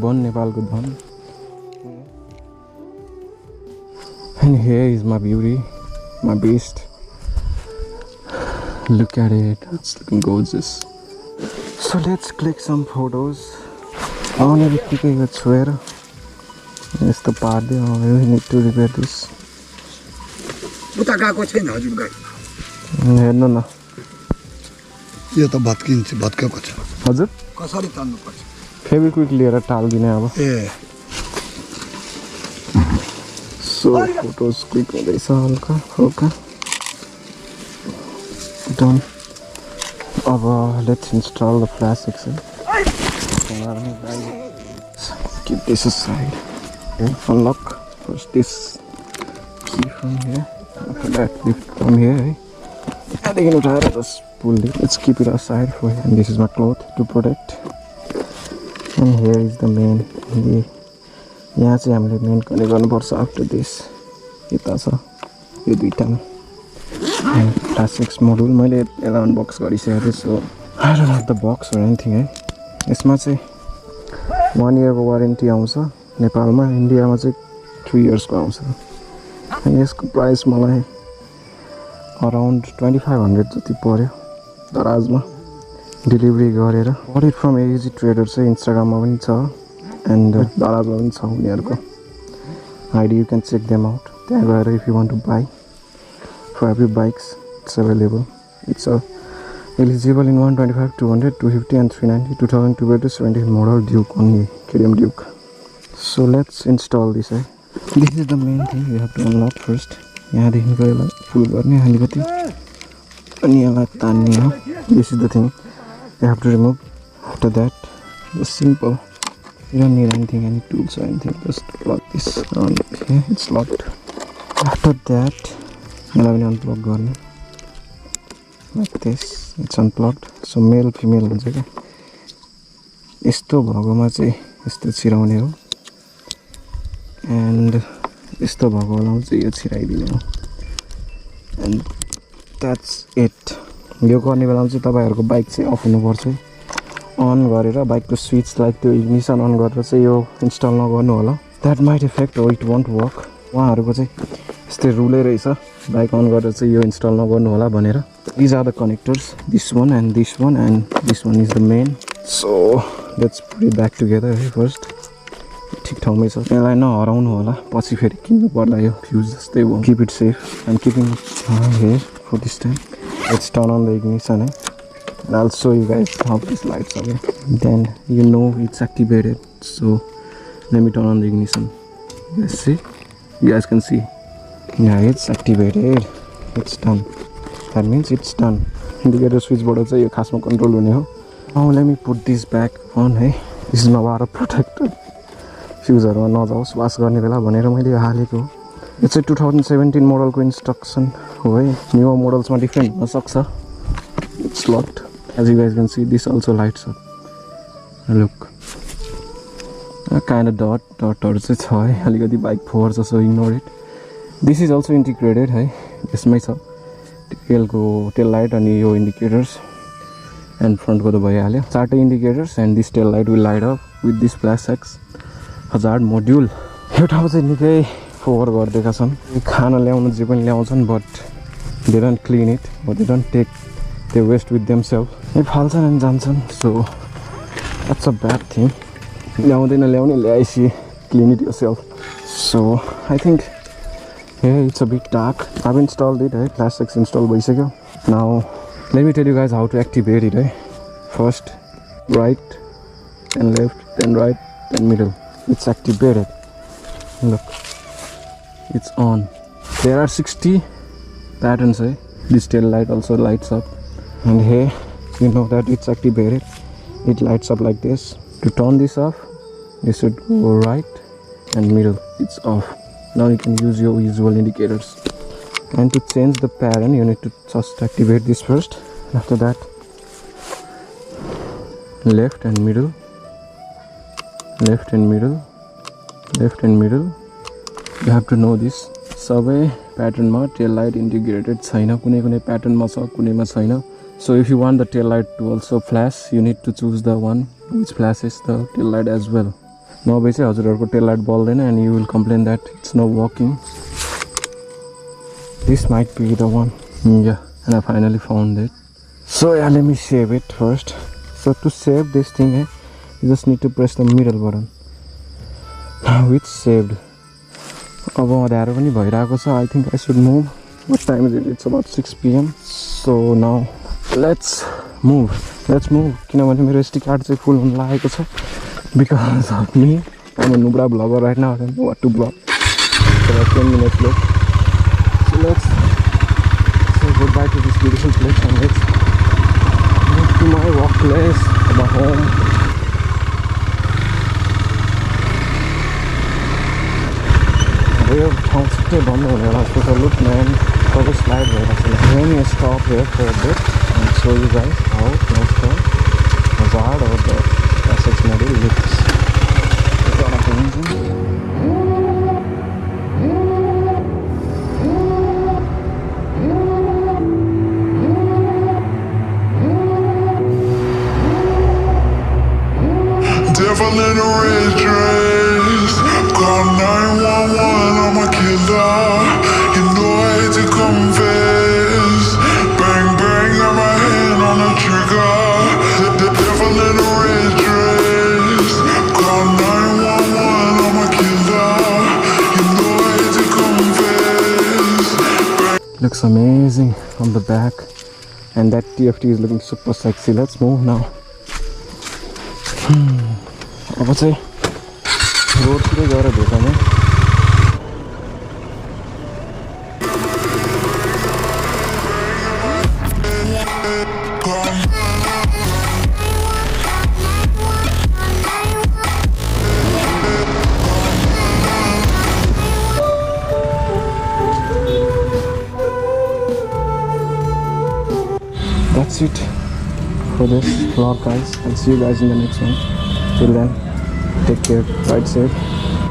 बन नेपालको धन. And here is my beauty, my beast. Look at it, it's looking gorgeous. So let's click some photos. I want to click it, swear. Yes, the part we need to repair this. उता गएको छैन हजुर गाई हेर्नु न यो त भत्किन्छ भत्केको छ हजुर कसरी तान्नु पर्छ फेभिक्विक लिएर टाल्दिने अब ए सो फोटोज क्लिक हुँदैछ हल्का हल्का डन अब let's install the Flashx. Keep this aside. Unlock first this key from here. After that, lift from here. And then just pull it. Let's keep it aside for here. And this is my cloth to protect. And here is the main. यहाँ चाहिँ हामीले main गर्ने गर्नुपर्छ after this यता छ यो दुईटामा Flashx module मैले यसलाई unbox गरिसकेको थिएँ. So I don't have the box or anything है. यसमा चाहिँ 1 इयरको वारेन्टी आउँछ नेपालमा. इन्डियामा चाहिँ 3 इयर्सको आउँछ. अनि यसको प्राइस मलाई अराउन्ड 2500 जति पर्यो दराजमा डेलिभरी गरेर. But it from AG trader चाहिँ इन्स्टाग्राममा पनि छ एन्ड दराजमा पनि छ उनीहरूको ID. You can check them out. त्यहाँ गएर if you want to buy for every bikes it's available. इट्स eligible in 125, 200, 250 and 390, 2012 to 17 model Duke only, KTM Duke. So let's install this. This is the main thing you have to unlock first. यहाँदेखिको यसलाई full गर्ने अलिकति अनि यसलाई तान्ने हो. This is the thing you have to remove. After that, just simple. You don't need anything, any tools or anything. Just lock this on. Okay, it's locked. After that, यसलाई पनि unplug गर्ने. Like this, it's unplugged. So male female हुन्छ क्या. यस्तो भएकोमा चाहिँ यस्तो छिराउने हो एन्ड यस्तो भएको बेलामा चाहिँ यो छिराइदिने हो एन्ड द्याट्स इट. यो गर्ने बेलामा चाहिँ तपाईँहरूको बाइक चाहिँ अफ हुनुपर्छ. अन गरेर बाइकको स्विचलाई त्यो इग्निसन अन गरेर चाहिँ यो इन्स्टल नगर्नु होला. द्याट माइट इफेक्ट हो इट वन्ट वर्क. उहाँहरूको चाहिँ यस्तै रुलै रहेछ बाइक अन गरेर चाहिँ यो इन्स्टल नगर्नु होला भनेर. These are the connectors, this one and this one, and this one is the main. So let's put it back together first. ठिक ठाउँमै छ. यसलाई नहराउनु होला पछि फेरि किन्नु पर्ला यो फ्युज जस्तै हो. Keep it safe. I'm keeping it here for this time. Let's turn on the ignition. And I'll show you guys how this lights up. Then you know it's activated. So let me turn on the ignition. Let's see. You guys can see. Yeah, it's activated. It's done. That means it's done. Indicator switch बाट चाहिँ यो खासमा control हुने हो. Now let me put this back on. है this is my water protector. फ्युजहरुमा नजाओस् वास गर्ने बेला भनेर मैले यो हालेको हो. यो चाहिँ 2017 मोडलको इन्स्ट्रक्सन हो है. न्यू मोडल्समा डिफरेन्ट हुन सक्छ. It's locked. As you guys can see, this also lights up. Look. A kind of dot चाहिँ छ है. अलिकति बाइक फोहोर छ, so ignore it. This is also integrated है. यसमै छ. टेल लाइट अनि यो इन्डिकेटर्स एन्ड फ्रन्टको त भइहाल्यो. 4 indicators and this tail light will light up with this Flashx हजार मोड्युल. यो ठाउँ चाहिँ निकै फोहोर गरिदिएका छन्. खाना ल्याउनु जे पनि ल्याउँछन् but they don't clean it but they don't take the waste with themselves. यो फाल्छन् अनि जान्छन्. So that's a bad thing. ल्याउँदैन ल्याउने ल्याएपछि clean it yourself. So I think here it's a bit dark. I've installed it. Flashx install bhaisakyo. Now let me tell you guys how to activate it. First right, then left, then right, then middle. It's activated. Look, it's on. There are 60 patterns. This tail light also lights up, and here you know that it's activated. It lights up like this. To turn this off, you should go right and middle. It's off. Now you can use your visual indicators. And to change the pattern, you need to just activate this first. After that, left and middle, left and middle, left and middle. You have to know this. सबै प्याटर्नमा tail light integrated छैन. कुनै कुनै प्याटर्नमा छ, कुनैमा छैन. So if you want the tail light to also flash, you need to choose the one which flashes the tail light as well. नभए चाहिँ हजुरहरूको tail light बल्दैन and you will complain that it's not working. This might be the one. Yeah, and I finally found it. So yeah, let me save it first. So to save this thing, you just need to press the middle button. Now it's saved. अब अँध्यारो पनि भइरहेको छ. I think I should move. What time is it? It's about 6 PM. So now let's move. किनभने मेरो SD card चाहिँ full हुन लागेको छ. Because of me, I'm a nubra vlogger right now. I don't know what to vlog. So about 10 minutes left. So let's say goodbye to this beautiful place and let's move to my workplace, my home. Real constantly bundle here. I took a look, man. For the slide here. Let me stop here for a bit and show you guys how close the hazard or the Flashx model looks. It's got a engine. Devil in a red dress, call 911, I'm a killer. You know I hate to confess. Bang bang, got my hand on the trigger. The devil in a red dress, call 911, I'm a killer. You know I hate to confess. Looks amazing on the back, and that TFT is looking super sexy. Let's move now. अब चाहिँ रोडतिरै गएर भेटौँ है. That's it for this vlog, guys. I'll see you guys in the next one. Till then, take care, ride safe.